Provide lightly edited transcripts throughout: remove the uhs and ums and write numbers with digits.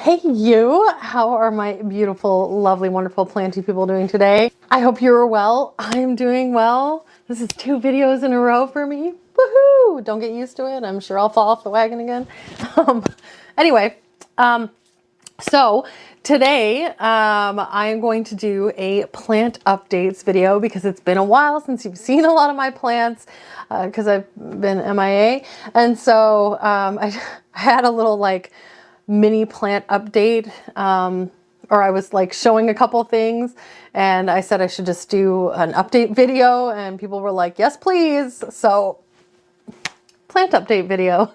Hey you, how are my beautiful, lovely, wonderful planty people doing today? I hope you're well. I'm doing well. This is 2 videos in a row for me. Woohoo! Don't get used to it. I'm sure I'll fall off the wagon again. So today I'm going to do a plant updates video because it's been a while since you've seen a lot of my plants because I've been MIA. And so I had a little like mini plant update or I was like showing a couple things and I said I should just do an update video and people were like, yes, please. So plant update video.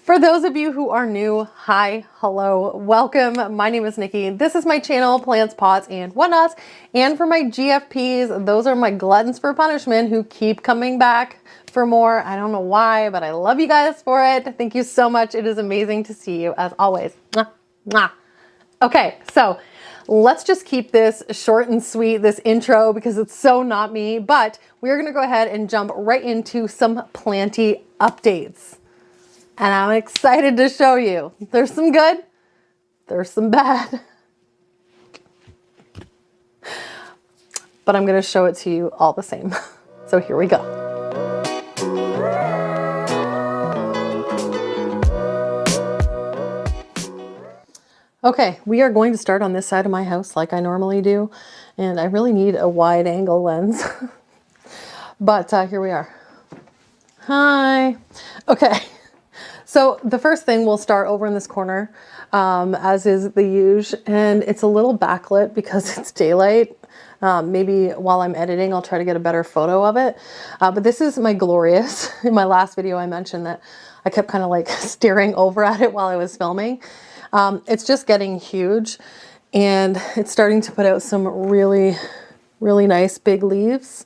For those of you who are new, hi, hello, welcome. My name is Nikki. This is my channel, Plants, Pots, and Whatnots. And for my GFPs, those are my gluttons for punishment who keep coming back for more. I don't know why, but I love you guys for it. Thank you so much. It is amazing to see you as always. Mwah, mwah. Okay, so let's just keep this short and sweet, this intro, because it's so not me, but we're gonna go ahead and jump right into some planty updates. And I'm excited to show you. There's some good, there's some bad, but I'm gonna show it to you all the same. So here we go. Okay, we are going to start on this side of my house like I normally do, and I really need a wide angle lens, but here we are. Hi. Okay, so the first thing we'll start over in this corner, as is the usual, and it's a little backlit because it's daylight. Maybe while I'm editing, I'll try to get a better photo of it. But this is my Glorious. In my last video, I mentioned that I kept kind of like staring over at it while I was filming. It's just getting huge and it's starting to put out some really, really nice big leaves.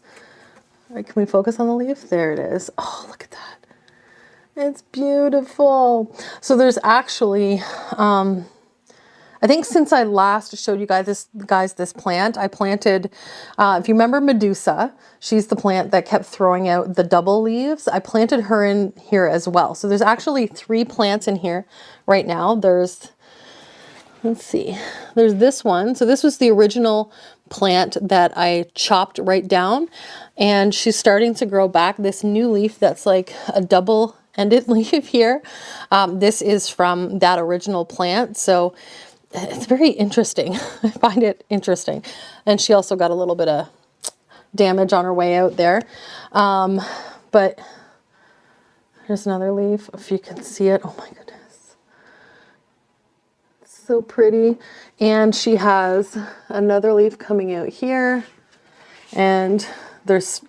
All right, can we focus on the leaf? There it is. Oh, look at that. It's beautiful. So there's actually, I think since I last showed you guys this plant, I planted, if you remember Medusa, she's the plant that kept throwing out the double leaves. I planted her in here as well. So there's actually 3 plants in here right now. There's, let's see, there's this one. So this was the original plant that I chopped right down and she's starting to grow back. This new leaf that's like a double-ended leaf here. This is from that original plant. So it's very interesting. I find it interesting. And she also got a little bit of damage on her way out there. But here's another leaf, if you can see it. Oh my goodness. So pretty. And she has another leaf coming out here. And there's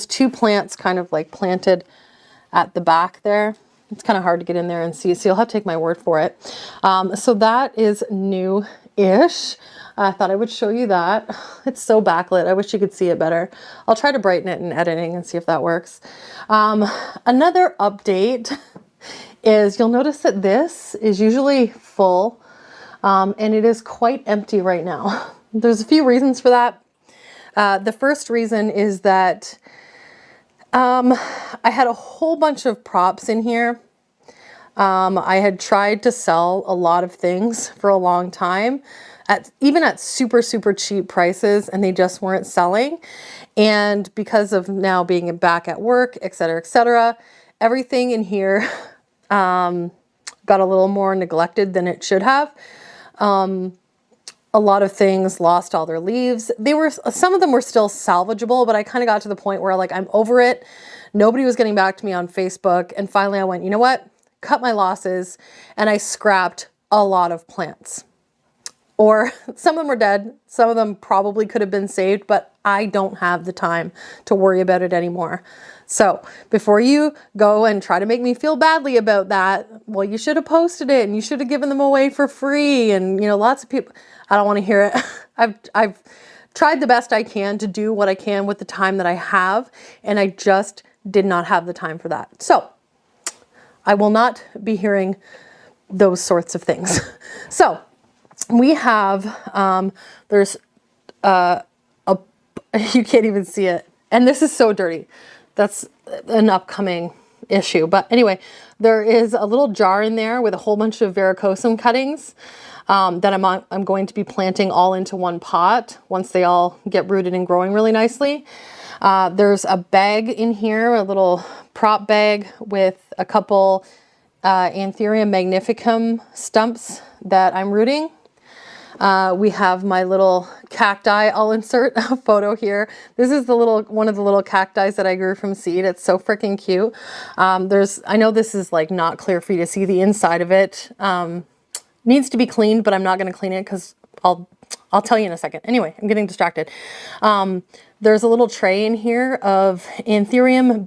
2 plants kind of like planted at the back there. It's kind of hard to get in there and see, so you'll have to take my word for it. So that is new-ish. I thought I would show you that. It's so backlit. I wish you could see it better. I'll try to brighten it in editing and see if that works. Another update is you'll notice that this is usually full and it is quite empty right now. There's a few reasons for that. The first reason is that I had a whole bunch of props in here. I had tried to sell a lot of things for a long time, even at super, super cheap prices, and they just weren't selling. And because of now being back at work, et cetera, everything in here got a little more neglected than it should have. A lot of things lost all their leaves. Some of them were still salvageable, but I kind of got to the point where like, I'm over it. Nobody was getting back to me on Facebook. And finally I went, you know what? Cut my losses. And I scrapped a lot of plants. Or some of them were dead. Some of them probably could have been saved, but I don't have the time to worry about it anymore. So before you go and try to make me feel badly about that, well, you should have posted it and you should have given them away for free. And, you know, lots of people, I don't want to hear it. I've tried the best I can to do what I can with the time that I have, and I just did not have the time for that. So I will not be hearing those sorts of things. So we have, there's you can't even see it. And this is so dirty. That's an upcoming issue. But anyway, there is a little jar in there with a whole bunch of Varicosum cuttings that I'm going to be planting all into one pot once they all get rooted and growing really nicely. There's a bag in here, a little prop bag with a couple Anthurium magnificum stumps that I'm rooting. We have my little cacti. I'll insert a photo here. This is one of the little cacti that I grew from seed. It's so freaking cute. I know this is like not clear for you to see the inside of it. Needs to be cleaned, but I'm not going to clean it because I'll tell you in a second. Anyway, I'm getting distracted. There's a little tray in here of Anthurium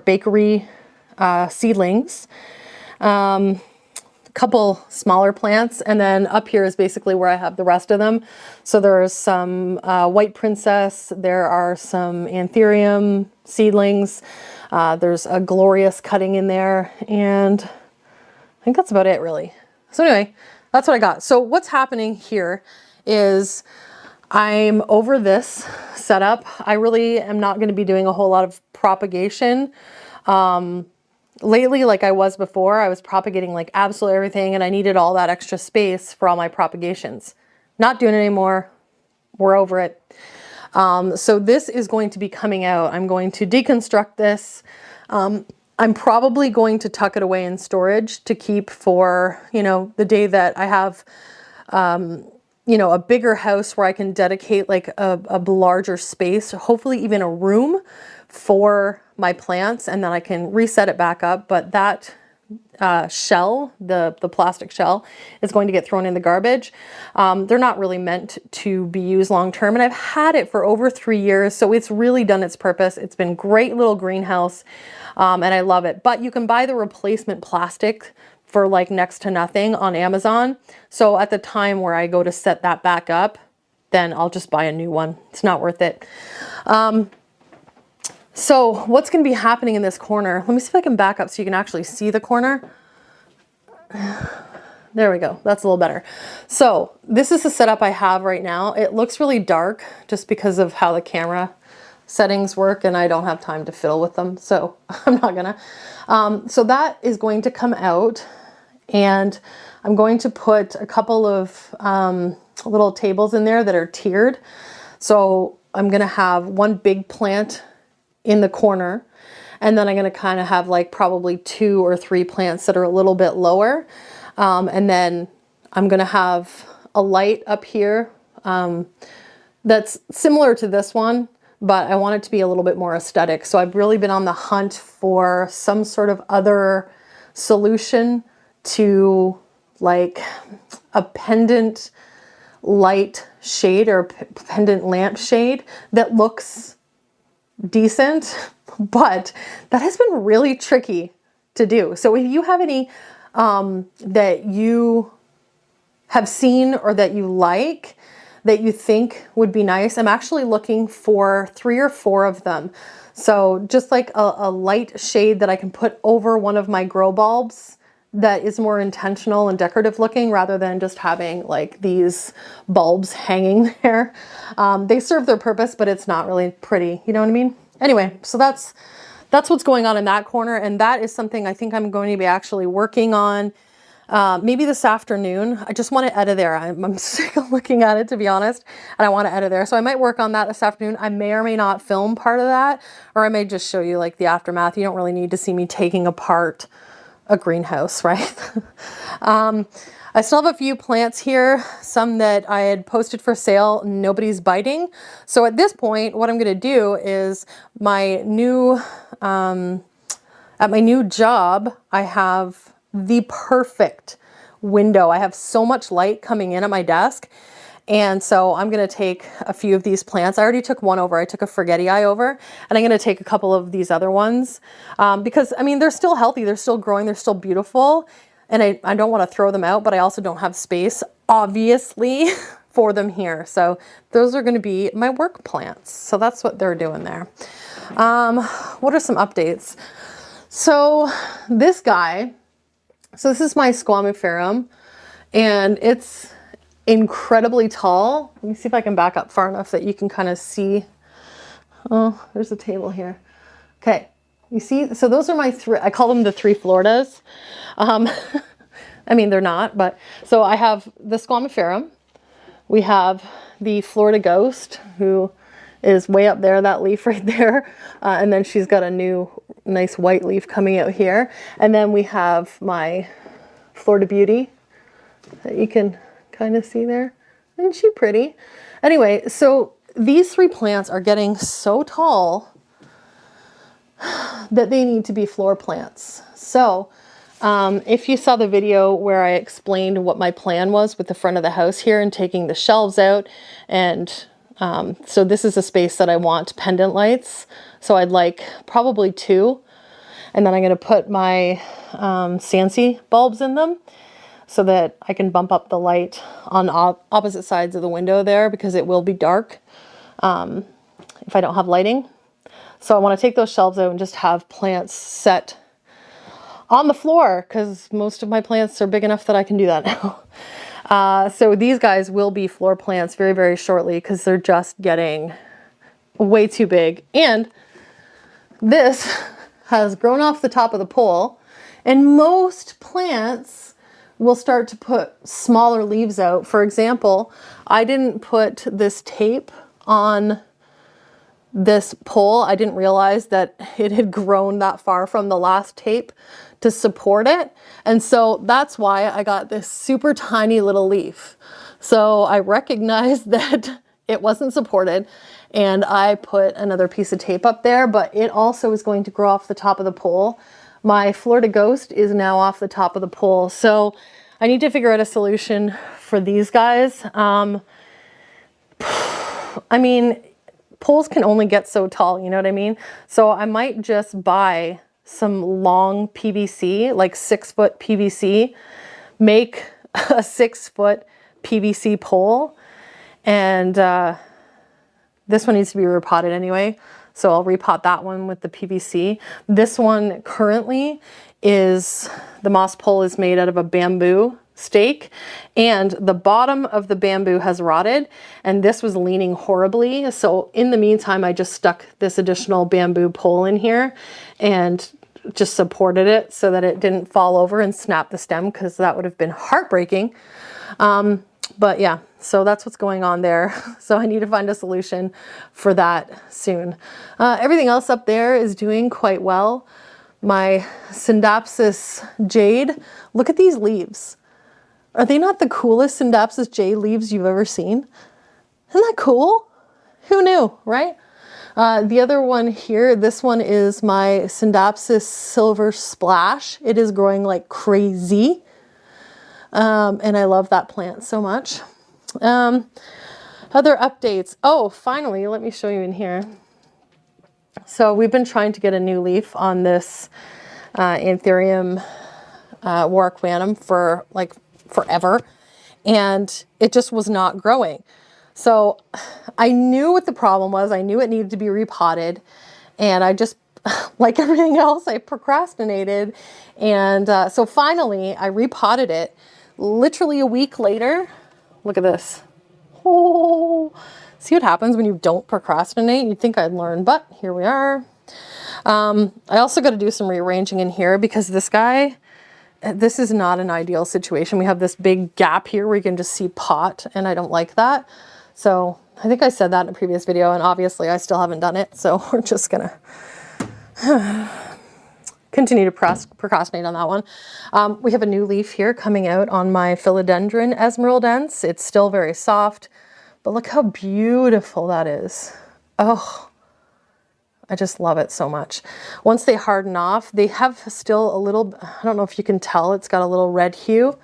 bakery seedlings. Couple smaller plants, and then up here is basically where I have the rest of them. So there's some white princess, there are some Anthurium seedlings, there's a glorious cutting in there, and I think that's about it really. So anyway, that's what I got. So what's happening here is I'm over this setup. I really am not going to be doing a whole lot of propagation. Lately, like I was before, I was propagating like absolutely everything, and I needed all that extra space for all my propagations. Not doing it anymore. We're over it. So this is going to be coming out. I'm going to deconstruct this. I'm probably going to tuck it away in storage to keep for, you know, the day that I have, you know, a bigger house where I can dedicate like a larger space, hopefully even a room for my plants, and then I can reset it back up. But that shell, the plastic shell, is going to get thrown in the garbage. They're not really meant to be used long term, and I've had it for over 3 years, so it's really done its purpose. It's been great little greenhouse, and I love it. But you can buy the replacement plastic for like next to nothing on Amazon. So at the time where I go to set that back up, then I'll just buy a new one. It's not worth it. So what's going to be happening in this corner? Let me see if I can back up so you can actually see the corner. There we go. That's a little better. So this is the setup I have right now. It looks really dark just because of how the camera settings work, and I don't have time to fiddle with them, so I'm not gonna. So that is going to come out, and I'm going to put a couple of little tables in there that are tiered. So I'm gonna have one big plant in the corner, and then I'm going to kind of have like probably 2 or 3 plants that are a little bit lower, and then I'm going to have a light up here that's similar to this one, but I want it to be a little bit more aesthetic. So I've really been on the hunt for some sort of other solution to like a pendant light shade or pendant lamp shade that looks decent, but that has been really tricky to do. So if you have any that you have seen or that you like, that you think would be nice, I'm actually looking for 3 or 4 of them. So just like a light shade that I can put over one of my grow bulbs that is more intentional and decorative looking, rather than just having like these bulbs hanging there. They serve their purpose, but it's not really pretty, you know what I mean? Anyway, so that's what's going on in that corner, and that is something I think I'm going to be actually working on maybe this afternoon. I just want to edit there. I'm sick of looking at it, to be honest, and I want to edit there. So I might work on that this afternoon. I may or may not film part of that, or I may just show you like the aftermath. You don't really need to see me taking apart a greenhouse, right? I still have a few plants here, some that I had posted for sale, nobody's biting. So at this point, what I'm going to do is at my new job, I have the perfect window. I have so much light coming in at my desk. And so I'm going to take a few of these plants. I already took one over. I took a forgetii over, and I'm going to take a couple of these other ones because, I mean, they're still healthy. They're still growing. They're still beautiful. And I don't want to throw them out, but I also don't have space, obviously, for them here. So those are going to be my work plants. So that's what they're doing there. What are some updates? So this guy, so this is my Squamoferrum, and it's incredibly tall. Let me see if I can back up far enough that you can kind of see. Oh, there's a table here. Okay. You see, so those are my three, I call them the three Floridas. I mean, they're not, but so I have the Squamoferrum. We have the Florida Ghost, who is way up there, that leaf right there. And then she's got a new nice white leaf coming out here. And then we have my Florida Beauty that you can kind of see there. Isn't she pretty? Anyway, so these three plants are getting so tall that they need to be floor plants. So if you saw the video where I explained what my plan was with the front of the house here and taking the shelves out, and so this is a space that I want pendant lights. So I'd like probably 2. And then I'm going to put my Sansi bulbs in them so that I can bump up the light on opposite sides of the window there, because it will be dark if I don't have lighting. So I want to take those shelves out and just have plants set on the floor, because most of my plants are big enough that I can do that now. So these guys will be floor plants very, very shortly, because they're just getting way too big. And this has grown off the top of the pole, and most plants will start to put smaller leaves out. For example, I didn't put this tape on this pole. I didn't realize that it had grown that far from the last tape to support it. And so that's why I got this super tiny little leaf. So I recognized that it wasn't supported, and I put another piece of tape up there, but it also is going to grow off the top of the pole. My Florida Ghost is now off the top of the pole. So I need to figure out a solution for these guys. I mean, poles can only get so tall, you know what I mean? So I might just buy some long PVC, like 6-foot PVC, make a 6-foot PVC pole, and this one needs to be repotted anyway. So I'll repot that one with the PVC. This one currently is, the moss pole is made out of a bamboo stake, and the bottom of the bamboo has rotted, and this was leaning horribly. So in the meantime, I just stuck this additional bamboo pole in here and just supported it so that it didn't fall over and snap the stem, because that would have been heartbreaking. But yeah, so that's what's going on there. So I need to find a solution for that soon. Everything else up there is doing quite well. My Syndapsis jade, look at these leaves. Are they not the coolest Syndapsis jade leaves you've ever seen? Isn't that cool? Who knew, right? The other one here, this one is my Syndapsis Silver Splash. It is growing like crazy. And I love that plant so much. Other updates. Oh, finally, let me show you in here. So we've been trying to get a new leaf on this Anthurium Warum for like forever, and it just was not growing. So I knew what the problem was. I knew it needed to be repotted, and I just, like everything else, I procrastinated. And so finally I repotted it literally a week later. Look at this. Oh, see what happens when you don't procrastinate? You'd think I'd learn, but here we are. I also got to do some rearranging in here, because this guy, this is not an ideal situation. We have this big gap here where you can just see pot, and I don't like that. So I think I said that in a previous video, and obviously I still haven't done it. So we're just gonna continue to procrastinate on that one. We have a new leaf here coming out on my Philodendron esmeraldance. It's still very soft, but look how beautiful that is. Oh, I just love it so much. Once they harden off, they have still a little, I don't know if you can tell, it's got a little red hue.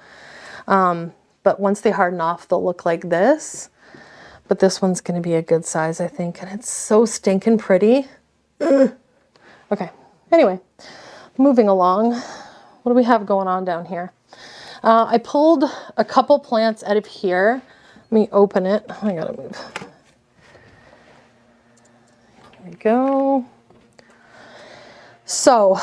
But once they harden off, they'll look like this. But this one's gonna be a good size, I think. And it's so stinking pretty. Okay, anyway, moving along. What do we have going on down here? I pulled a couple plants out of here. Let me open it. I gotta move. There we go. So,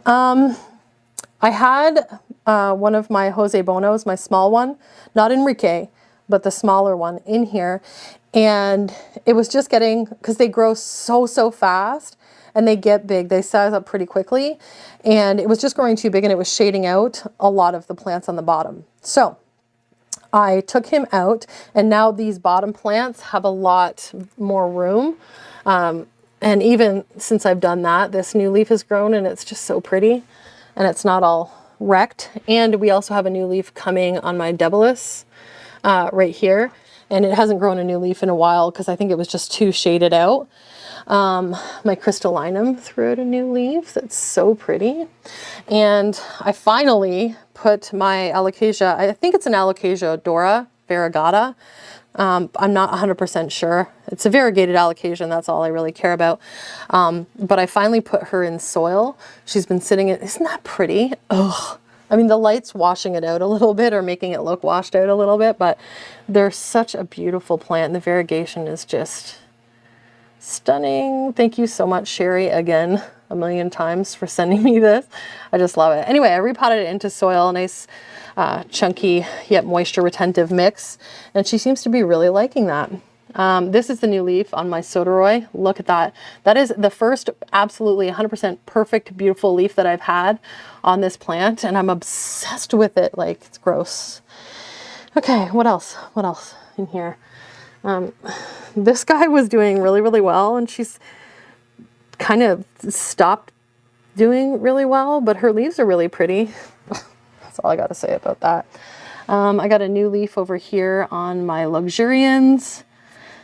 I had one of my Jose Bonos, my small one, not Enrique, but the smaller one in here. And it was just getting, because they grow so fast. and they get big. They size up pretty quickly, and it was just growing too big and it was shading out a lot of the plants on the bottom. So I took him out, and now these bottom plants have a lot more room. And even since I've done that, this new leaf has grown and it's just so pretty, and it's not all wrecked. And we also have a new leaf coming on my Debelis right here, and it hasn't grown a new leaf in a while because I think it was just too shaded out. My crystallinum threw out a new leaf that's so pretty. And I finally put my Alocasia, I think it's an Alocasia odora variegata. I'm not 100% sure. It's a variegated Alocasia, and that's all I really care about. But I finally put her in soil. She's been sitting in, isn't that pretty? Ugh. I mean, the light's washing it out a little bit or making it look washed out a little bit, but they're such a beautiful plant. The variegation is just stunning. Thank you so much, Sherry, again, a million times for sending me this. I just love it. Anyway, I repotted it into soil, a nice chunky yet moisture retentive mix, and she seems to be really liking that. This is the new leaf on my Soderoy. Look at that. That is the first absolutely 100% perfect, beautiful leaf that I've had on this plant, and I'm obsessed with it. Like, it's gross. Okay, what else? What else in here? This guy was doing really, really well, and she's kind of stopped doing really well, but her leaves are really pretty. That's all I got to say about that. I got a new leaf over here on my Luxurians.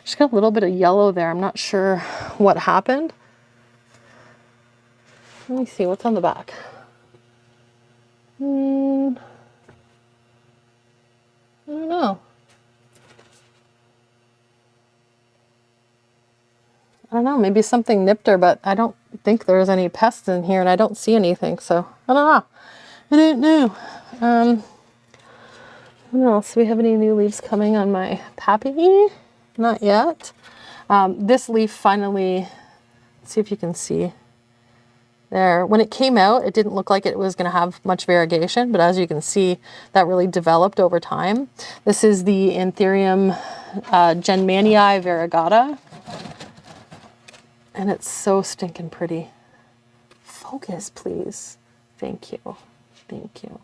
She's got a little bit of yellow there. I'm not sure what happened. Let me see what's on the back. I don't know. I don't know, maybe something nipped her, but I don't think there's any pests in here, and I don't see anything, so I don't know. I don't know. What else? Do we have any new leaves coming on my Pappy? Not yet. This leaf finally, let's see if you can see there. When it came out, it didn't look like it was going to have much variegation, but as you can see, that really developed over time. This is the Anthurium Genmanii variegata. And it's so stinking pretty. Focus, please. Thank you. Thank you.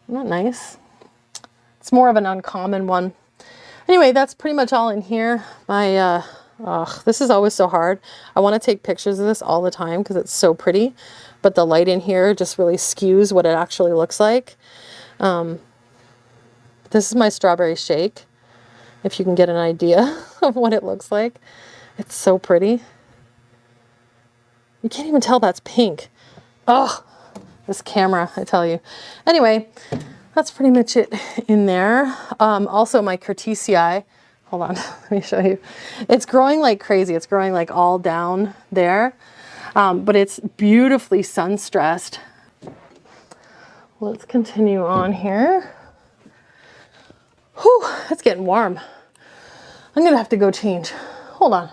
Isn't that nice? It's more of an uncommon one. Anyway, that's pretty much all in here. My, this is always so hard. I want to take pictures of this all the time because it's so pretty, but the light in here just really skews what it actually looks like. This is my strawberry shake, if you can get an idea of what it looks like. It's so pretty. You can't even tell that's pink. Oh, this camera, I tell you. Anyway, that's pretty much it in there. Also my Curtisii, hold on, let me show you. It's growing like crazy. It's growing like all down there, but it's beautifully sun stressed. Let's continue on here. Whew, it's getting warm. I'm gonna have to go change. Hold on.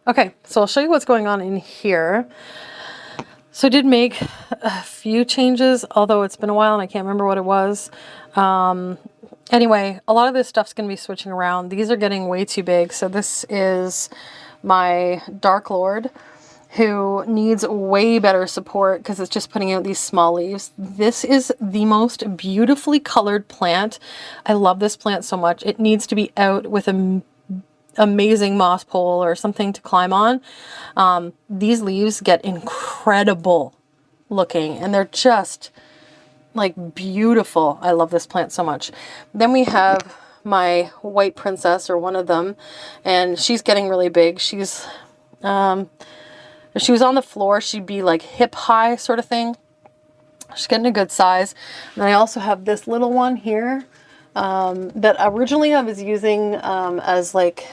Okay, so I'll show you what's going on in here. So I did make a few changes, although it's been a while and I can't remember what it was. Anyway, a lot of this stuff's going to be switching around. These are getting way too big. So this is my Dark Lord, who needs way better support because it's just putting out these small leaves. This is the most beautifully colored plant. I love this plant so much. It needs to be out with a amazing moss pole or something to climb on. These leaves get incredible looking, and they're just like beautiful. I love this plant so much. Then we have my white princess, or one of them, and she's getting really big. She's if she was on the floor, she'd be like hip high sort of thing. She's getting a good size. And I also have this little one here that originally I was using as like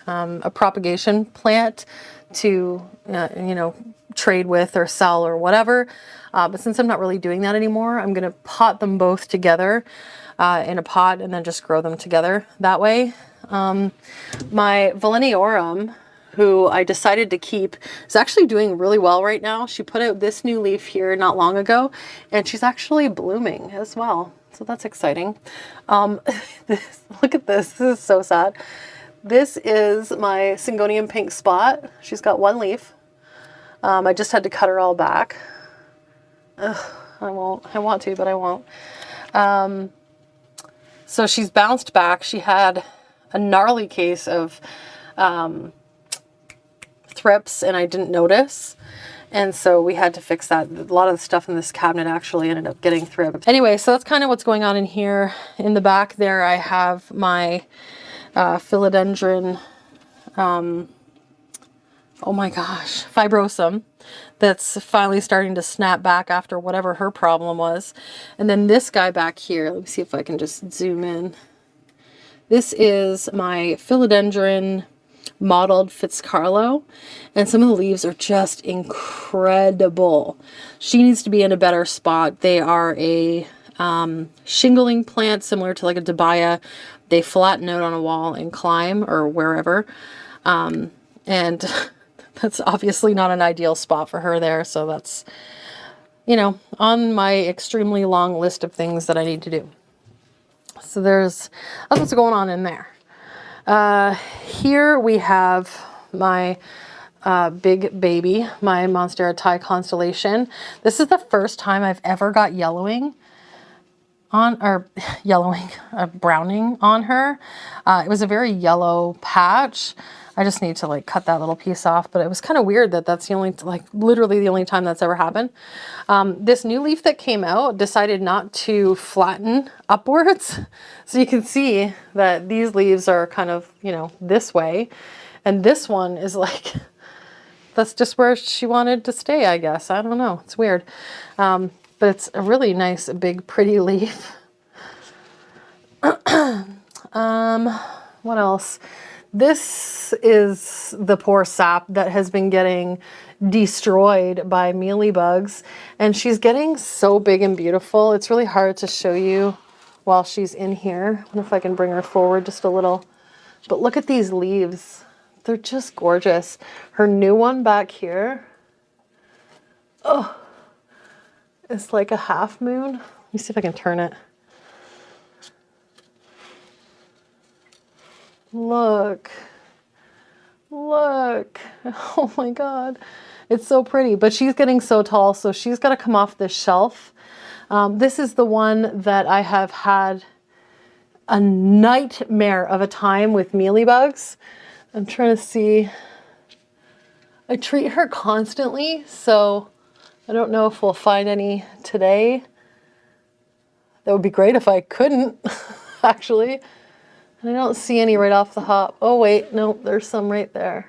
a propagation plant to, you know, trade with or sell or whatever. But since I'm not really doing that anymore, I'm going to pot them both together in a pot and then just grow them together that way. My Philodendron, who I decided to keep, is actually doing really well right now. She put out this new leaf here not long ago, and she's actually blooming as well. So that's exciting. Look at this. This is so sad. This is my Syngonium pink spot. She's got one leaf. I just had to cut her all back. Ugh, I won't. I want to, but I won't. So she's bounced back. She had a gnarly case of thrips, and I didn't notice. And so we had to fix that. A lot of the stuff in this cabinet actually ended up getting thripped. Anyway, so that's kind of what's going on in here. In the back there, I have my philodendron, oh my gosh, Fibrosum, that's finally starting to snap back after whatever her problem was. And then this guy back here, let me see if I can just zoom in. This is my philodendron mottled Fitzcarlo, and some of the leaves are just incredible. She needs to be in a better spot. They are a shingling plant similar to like a debaya. They flatten out on a wall and climb, or wherever, and that's obviously not an ideal spot for her there. So that's, you know, on my extremely long list of things that I need to do. So that's what's going on in there. Here we have my big baby, my Monstera Constellation. This is the first time I've ever got browning on her. It was a very yellow patch. I just need to like cut that little piece off, but it was kind of weird that that's the only, like literally the only time that's ever happened. This new leaf that came out decided not to flatten upwards. So you can see that these leaves are kind of, you know, this way. And this one is like, that's just where she wanted to stay, I guess. I don't know. It's weird. But it's a really nice, big, pretty leaf. What else? This is the poor sap that has been getting destroyed by mealybugs, and she's getting so big and beautiful. It's really hard to show you while she's in here. I wonder if I can bring her forward just a little. But look at these leaves. They're just gorgeous. Her new one back here, oh, it's like a half moon. Let me see if I can turn it. Look, look, oh my God. It's so pretty, but she's getting so tall, so she's got to come off this shelf. This is the one that I have had a nightmare of a time with mealybugs. I'm trying to see. I treat her constantly, so I don't know if we'll find any today. That would be great if I couldn't, actually. And I don't see any right off the hop. Oh wait, no, there's some right there.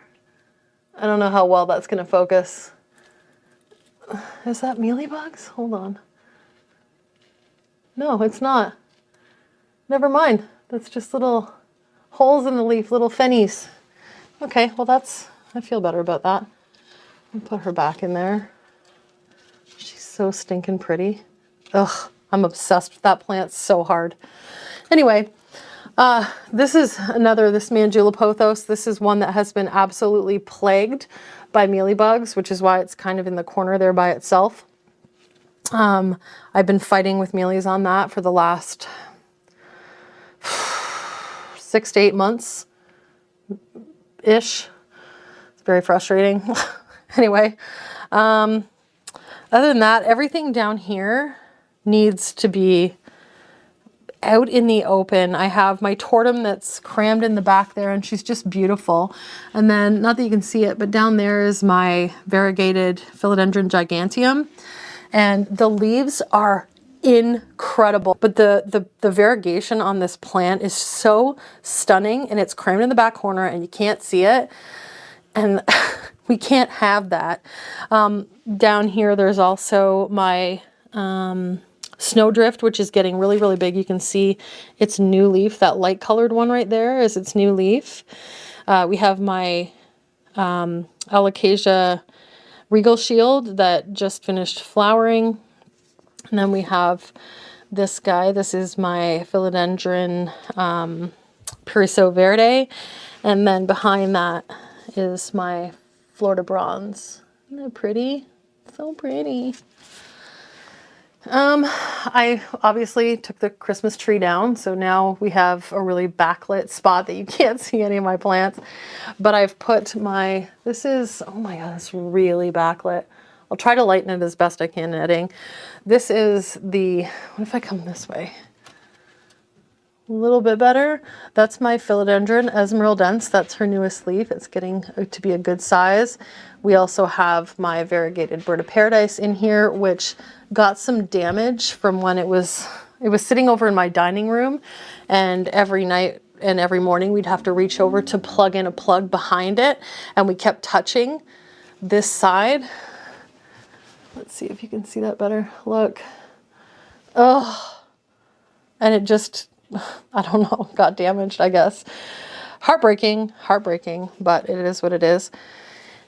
I don't know how well that's gonna focus. Is that mealybugs? Hold on. No, it's not. Never mind. That's just little holes in the leaf, little fennies. Okay, well I feel better about that. I'll put her back in there. She's so stinking pretty. Ugh, I'm obsessed with that plant so hard. Anyway, this is this Manjula. This is one that has been absolutely plagued by mealybugs, which is why it's kind of in the corner there by itself. I've been fighting with mealies on that for the last 6 to 8 months ish. It's very frustrating. Anyway, other than that, everything down here needs to be out in the open. I have my tortum that's crammed in the back there, and she's just beautiful. And then, not that you can see it, but down there is my variegated Philodendron gigantium, and the leaves are incredible. But the variegation on this plant is so stunning, and it's crammed in the back corner and you can't see it, and we can't have that. Down here there's also my snowdrift, which is getting really, really big. You can see its new leaf. That light colored one right there is its new leaf. We have my Alocasia regal shield that just finished flowering. And then we have this guy. This is my Philodendron Periso Verde. And then behind that is my Florida Bronze. Isn't that pretty? So pretty. I obviously took the Christmas tree down, so now we have a really backlit spot that you can't see any of my plants. But I've put my, this is, oh my God, it's really backlit. I'll try to lighten it as best I can in editing. This is the, what if I come this way? A little bit better. That's my Philodendron esmeraldance. That's her newest leaf. It's getting to be a good size. We also have my variegated bird of paradise in here, which got some damage from when it was sitting over in my dining room, and every night and every morning we'd have to reach over to plug in a plug behind it, and we kept touching this side. Let's see if you can see that better. Look. Oh, and it just, I don't know, got damaged, I guess. Heartbreaking, heartbreaking, but it is what it is.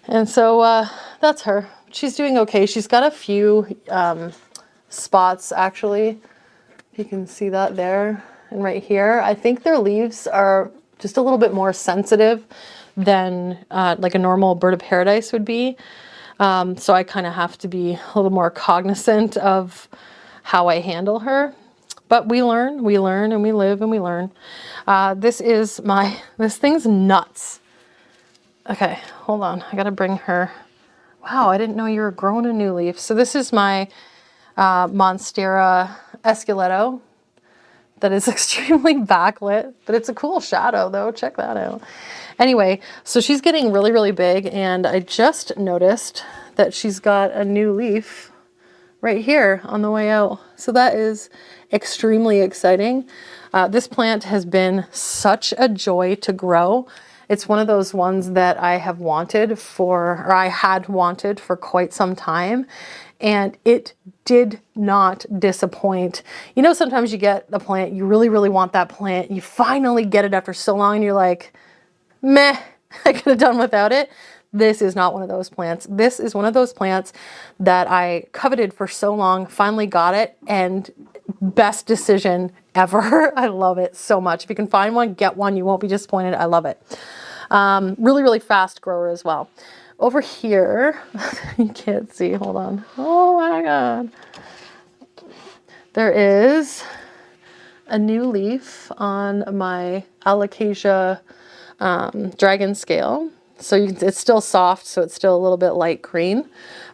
And so that's her. She's doing okay. She's got a few spots, actually. You can see that there and right here. I think their leaves are just a little bit more sensitive than like a normal bird of paradise would be. So I kind of have to be a little more cognizant of how I handle her. But we learn, and we live, and we learn. This thing's nuts. Okay, hold on. I gotta bring her. Wow, I didn't know you were growing a new leaf. So this is my Monstera esculetto that is extremely backlit, but it's a cool shadow though. Check that out. Anyway, so she's getting really, really big, and I just noticed that she's got a new leaf right here on the way out. So that is extremely exciting. This plant has been such a joy to grow. It's one of those ones that I have wanted for, or I had wanted for quite some time, and it did not disappoint. You know, sometimes you get a plant, you really, really want that plant, you finally get it after so long, and you're like, meh, I could have done without it. This is not one of those plants. This is one of those plants that I coveted for so long, finally got it, and best decision ever. I love it so much. If you can find one, get one. You won't be disappointed. I love it. Really, really fast grower as well. Over here, you can't see, hold on. Oh my God. There is a new leaf on my Alocasia dragon scale. So it's still soft, so it's still a little bit light green,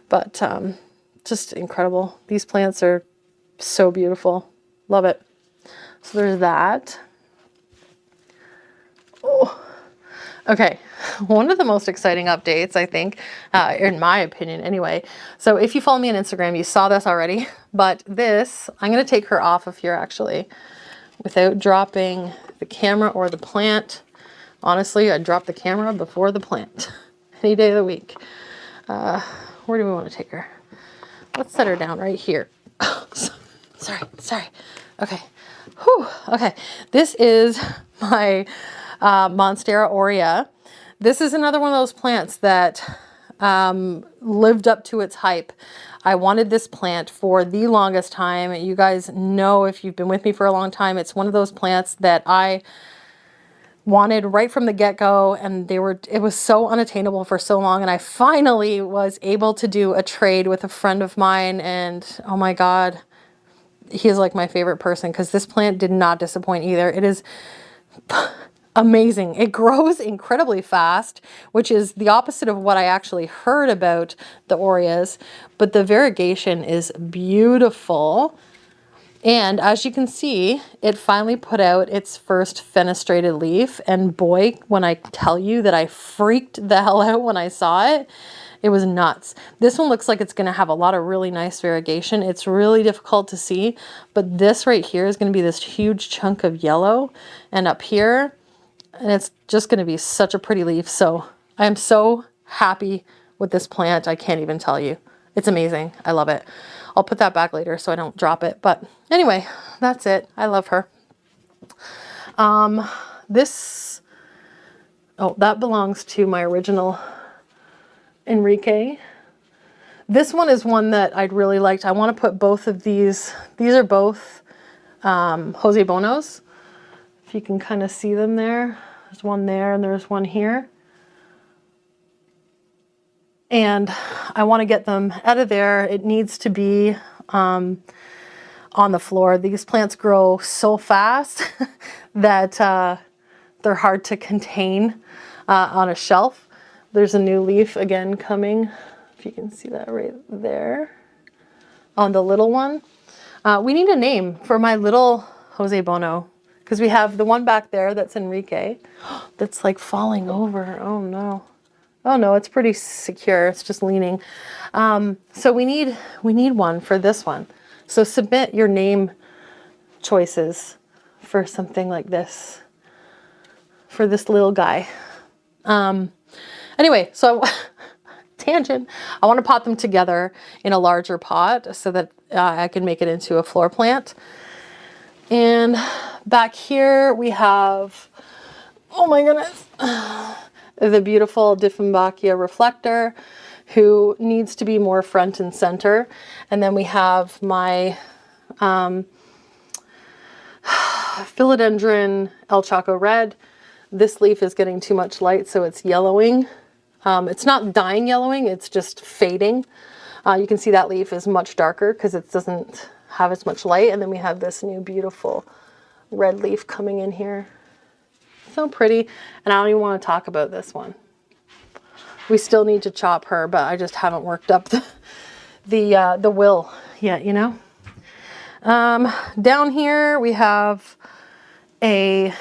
but just incredible. These plants are so beautiful. Love it. So there's that. Oh, okay. One of the most exciting updates, I think, in my opinion anyway. So if you follow me on Instagram, you saw this already, but this, I'm going to take her off of here actually without dropping the camera or the plant. Honestly, I'd drop the camera before the plant any day of the week. Where do we want to take her? Let's set her down right here. Sorry. Okay. Whew. Okay. This is my Monstera Orea. This is another one of those plants that lived up to its hype. I wanted this plant for the longest time. You guys know, if you've been with me for a long time, it's one of those plants that I wanted right from the get-go, and it was so unattainable for so long, and I finally was able to do a trade with a friend of mine, and oh my God, he is like my favorite person because this plant did not disappoint either. It is amazing. It grows incredibly fast, which is the opposite of what I actually heard about the Oreas, but the variegation is beautiful. And as you can see, it finally put out its first fenestrated leaf. And boy, when I tell you that I freaked the hell out when I saw it, it was nuts. This one looks like it's going to have a lot of really nice variegation. It's really difficult to see, but this right here is going to be this huge chunk of yellow. And up here, and it's just going to be such a pretty leaf. So I am so happy with this plant. I can't even tell you. It's amazing. I love it. I'll put that back later so I don't drop it. But anyway, that's it. I love her. Oh, that belongs to my original Enrique. This one is one that I'd really liked. I want to put both of these. These are both Jose Bonos. If you can kind of see them there. There's one there and there's one here. And I want to get them out of there. It needs to be on the floor. These plants grow so fast that they're hard to contain on a shelf. There's a new leaf again coming, if you can see that right there on the little one. We need a name for my little Jose Bono, because we have the one back there that's Enrique that's like falling over. Oh no. Oh no, it's pretty secure. It's just leaning. So we need one for this one. So submit your name choices for something like this, for this little guy. Anyway, so tangent. I want to pot them together in a larger pot so that I can make it into a floor plant. And back here we have, oh my goodness, the beautiful Dieffenbachia reflector, who needs to be more front and center. And then we have my Philodendron El Chaco Red. This leaf is getting too much light, so it's yellowing. It's not dying yellowing, it's just fading. You can see that leaf is much darker because it doesn't have as much light. And then we have this new beautiful red leaf coming in here. So pretty. And I don't even want to talk about this one. We still need to chop her, but I just haven't worked up the will yet, you know. Down here we have a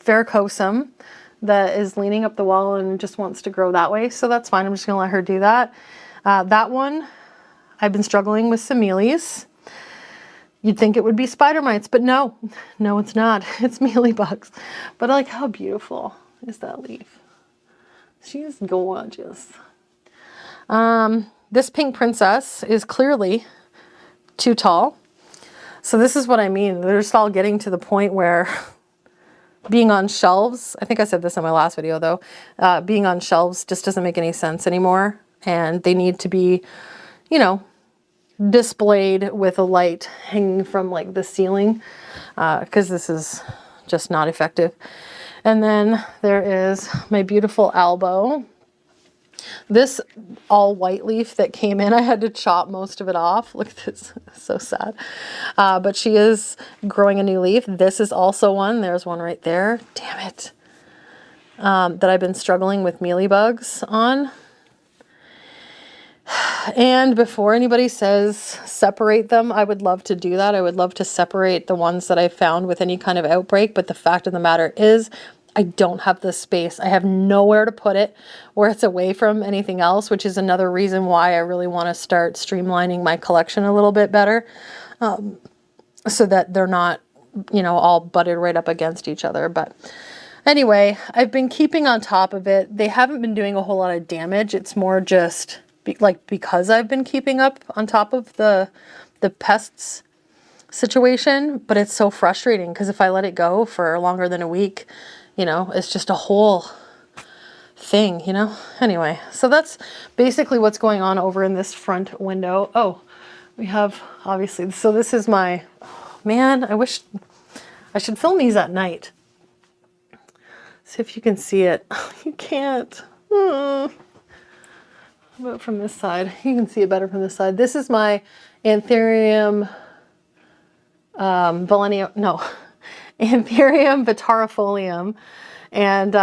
Varicosum that is leaning up the wall and just wants to grow that way. So that's fine. I'm just going to let her do that. That one, I've been struggling with some mealies. You'd think it would be spider mites, but no, it's not. It's mealybugs. But like, how beautiful is that leaf? She's gorgeous. This pink princess is clearly too tall. So this is what I mean. They're just all getting to the point where being on shelves, I think I said this in my last video though, being on shelves just doesn't make any sense anymore. And they need to be, you know, displayed with a light hanging from like the ceiling, because this is just not effective. And then there is my beautiful Albo. This all white leaf that came in, I had to chop most of it off. Look at this, it's so sad. But she is growing a new leaf. This is also one, there's one right there, damn it, that I've been struggling with mealybugs on. And before anybody says separate them, I would love to do that. I would love to separate the ones that I found with any kind of outbreak. But the fact of the matter is, I don't have the space. I have nowhere to put it where it's away from anything else, which is another reason why I really want to start streamlining my collection a little bit better, so that they're not, you know, all butted right up against each other. But anyway, I've been keeping on top of it. They haven't been doing a whole lot of damage. It's more just because I've been keeping up on top of the pests situation, but it's so frustrating because if I let it go for longer than a week, you know, it's just a whole thing, you know. Anyway, so that's basically what's going on over in this front window. Oh, we have obviously, so this is my, oh, man, I wish I should film these at night. See if you can see it. You can't. How about from this side? You can see it better from this side. This is my Anthurium Anthurium vitarifolium. And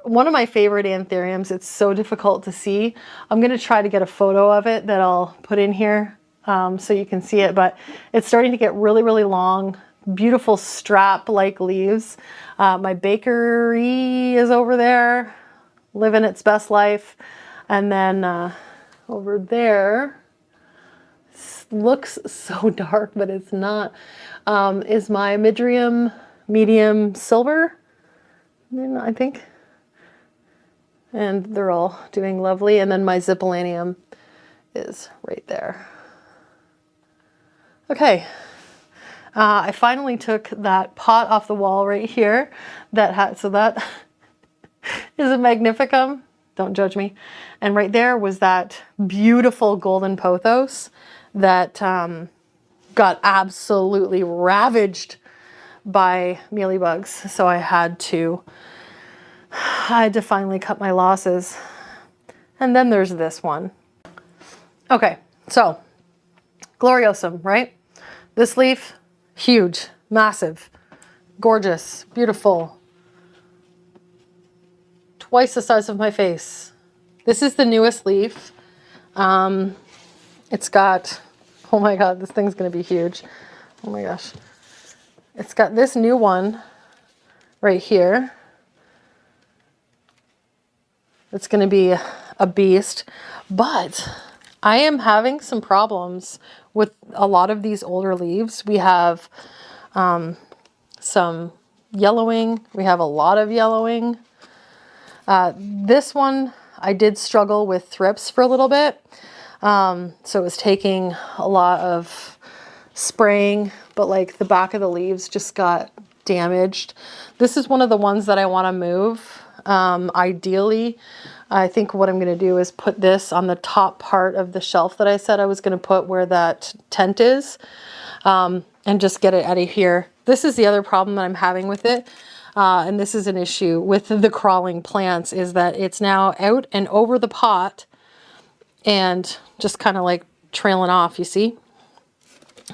one of my favorite anthuriums. It's so difficult to see. I'm going to try to get a photo of it that I'll put in here so you can see it. But it's starting to get really, really long, beautiful strap-like leaves. My bakery is over there, living its best life. And then over there, looks so dark, but it's not, is my Midrium medium silver, I think. And they're all doing lovely. And then my Zippolanium is right there. Okay. I finally took that pot off the wall right here that had, so that is a Magnificum. Don't judge me. And right there was that beautiful golden pothos that got absolutely ravaged by mealybugs. So I had to finally cut my losses. And then there's this one. Okay, so Gloriosum, right? This leaf, huge, massive, gorgeous, beautiful. Twice the size of my face. This is the newest leaf. It's got, oh my God, this thing's gonna be huge. Oh my gosh. It's got this new one right here. It's gonna be a beast, but I am having some problems with a lot of these older leaves. We have some yellowing. We have a lot of yellowing. This one, I did struggle with thrips for a little bit. So it was taking a lot of spraying, but like the back of the leaves just got damaged. This is one of the ones that I want to move. Ideally, I think what I'm going to do is put this on the top part of the shelf that I said I was going to put where that tent is, and just get it out of here. This is the other problem that I'm having with it. And this is an issue with the crawling plants, is that it's now out and over the pot and just kind of like trailing off, you see?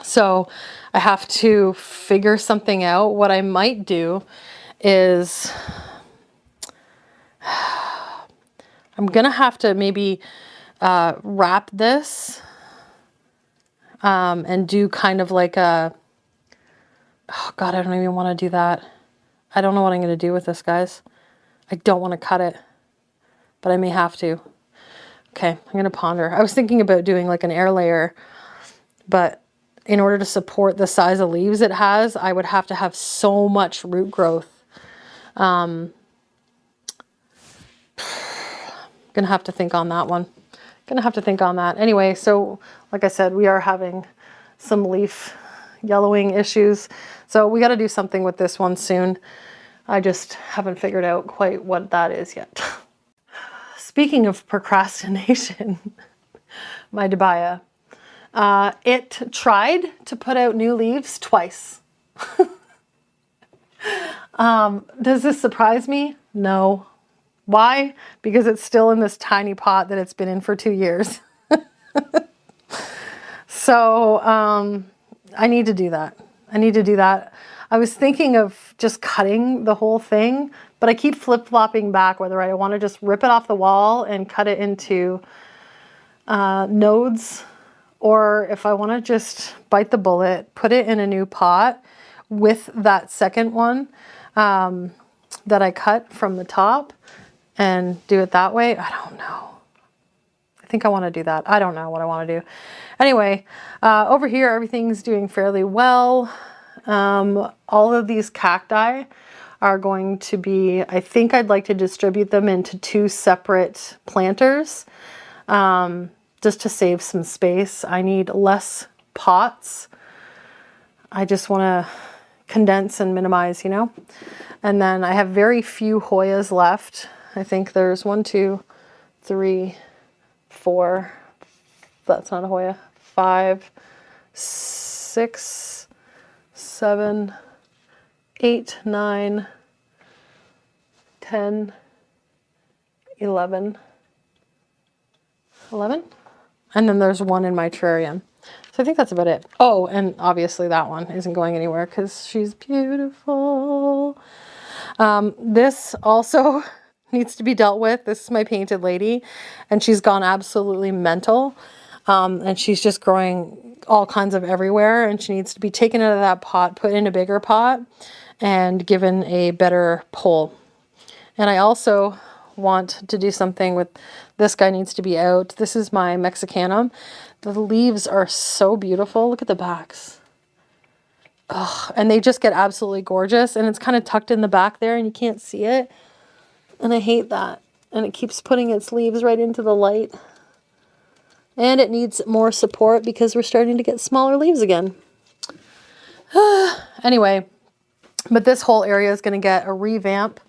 So I have to figure something out. What I might do is I'm gonna have to maybe wrap this and do kind of like a, oh God, I don't even want to do that. I don't know what I'm going to do with this, guys. I don't want to cut it, but I may have to. Okay, I'm going to ponder. I was thinking about doing like an air layer, but in order to support the size of leaves it has, I would have to have so much root growth. Gonna have to think on that one. Gonna have to think on that. Anyway, so like I said, we are having some leaf yellowing issues. So we got to do something with this one soon. I just haven't figured out quite what that is yet. Speaking of procrastination, my debaya, it tried to put out new leaves twice. Does this surprise me? No. Why? Because it's still in this tiny pot that it's been in for 2 years. So I need to do that. I need to do that. I was thinking of just cutting the whole thing, but I keep flip-flopping back whether I want to just rip it off the wall and cut it into nodes, or if I want to just bite the bullet, put it in a new pot with that second one that I cut from the top and do it that way. I don't know. I think I want to do that. I don't know what I want to do. Anyway, over here, everything's doing fairly well. All of these cacti are going to be, I think I'd like to distribute them into 2 separate planters, just to save some space. I need less pots. I just want to condense and minimize, you know? And then I have very few Hoyas left. I think there's 1, 2, 3, 4, that's not a Hoya, 5, 6, 7, 8, 9, 10, 11. 11? And then there's 1 in my terrarium. So I think that's about it. Oh, and obviously that one isn't going anywhere because she's beautiful. This also needs to be dealt with. This is my painted lady, and she's gone absolutely mental. And she's just growing all kinds of everywhere, and she needs to be taken out of that pot, put in a bigger pot, and given a better pole. And I also want to do something with, this guy needs to be out. This is my Mexicanum. The leaves are so beautiful. Look at the backs. Oh, and they just get absolutely gorgeous, and it's kind of tucked in the back there and you can't see it. And I hate that. And it keeps putting its leaves right into the light. And it needs more support because we're starting to get smaller leaves again. Anyway, but this whole area is going to get a revamp.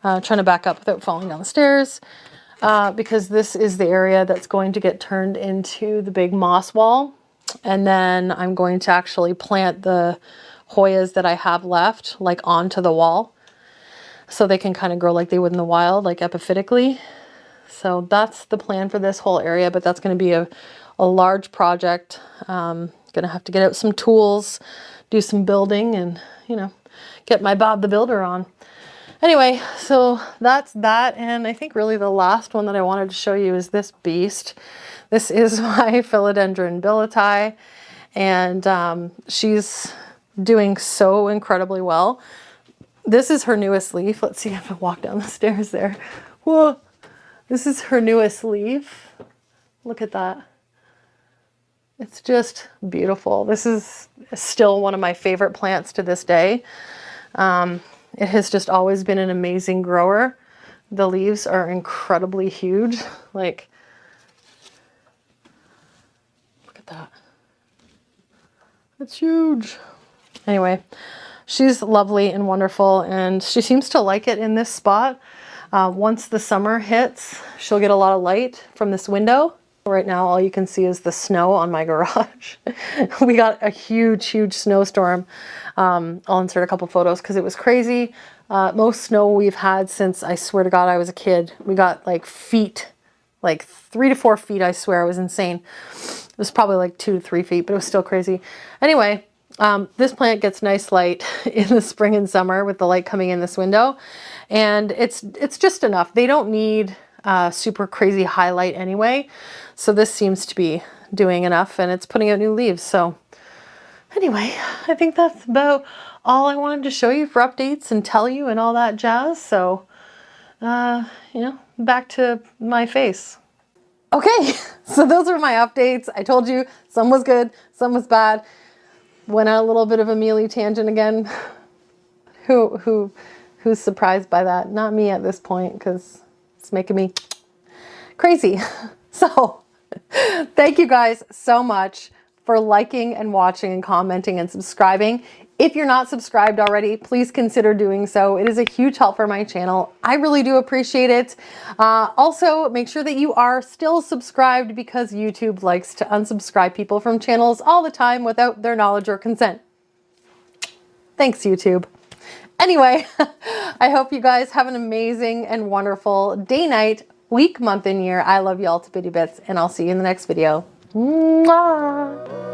Trying to back up without falling down the stairs. Because this is the area that's going to get turned into the big moss wall. And then I'm going to actually plant the Hoyas that I have left, like onto the wall, so they can kind of grow like they would in the wild, like epiphytically. So that's the plan for this whole area, but that's going to be a large project. Gonna have to get out some tools, do some building, and, you know, get my Bob the Builder on. Anyway, so that's that, and I think really the last one that I wanted to show you is this beast. This is my Philodendron Billettie, and she's doing so incredibly well. This is her newest leaf. Let's see if I walk down the stairs there. Whoa! This is her newest leaf. Look at that. It's just beautiful. This is still one of my favorite plants to this day. It has just always been an amazing grower. The leaves are incredibly huge. Like, look at that. It's huge. Anyway, she's lovely and wonderful, and she seems to like it in this spot. Once the summer hits, she'll get a lot of light from this window. Right now, all you can see is the snow on my garage. We got a huge, huge snowstorm. I'll insert a couple photos because it was crazy. Most snow we've had since, I swear to God, I was a kid. We got like feet, like 3 to 4 feet, I swear. It was insane. It was probably like 2 to 3 feet, but it was still crazy. Anyway, this plant gets nice light in the spring and summer with the light coming in this window. And it's just enough. They don't need super crazy highlight anyway. So this seems to be doing enough, and it's putting out new leaves. So anyway, I think that's about all I wanted to show you for updates and tell you and all that jazz. So, you know, back to my face. Okay, so those are my updates. I told you some was good, some was bad. Went on a little bit of a mealy tangent again. Who's surprised by that? Not me at this point, because it's making me crazy. So thank you guys so much for liking and watching and commenting and subscribing. If you're not subscribed already, please consider doing so. It is a huge help for my channel. I really do appreciate it. Also, make sure that you are still subscribed, because YouTube likes to unsubscribe people from channels all the time without their knowledge or consent. Thanks, YouTube. Anyway, I hope you guys have an amazing and wonderful day, night, week, month, and year. I love you all to bitty bits, and I'll see you in the next video. Mwah!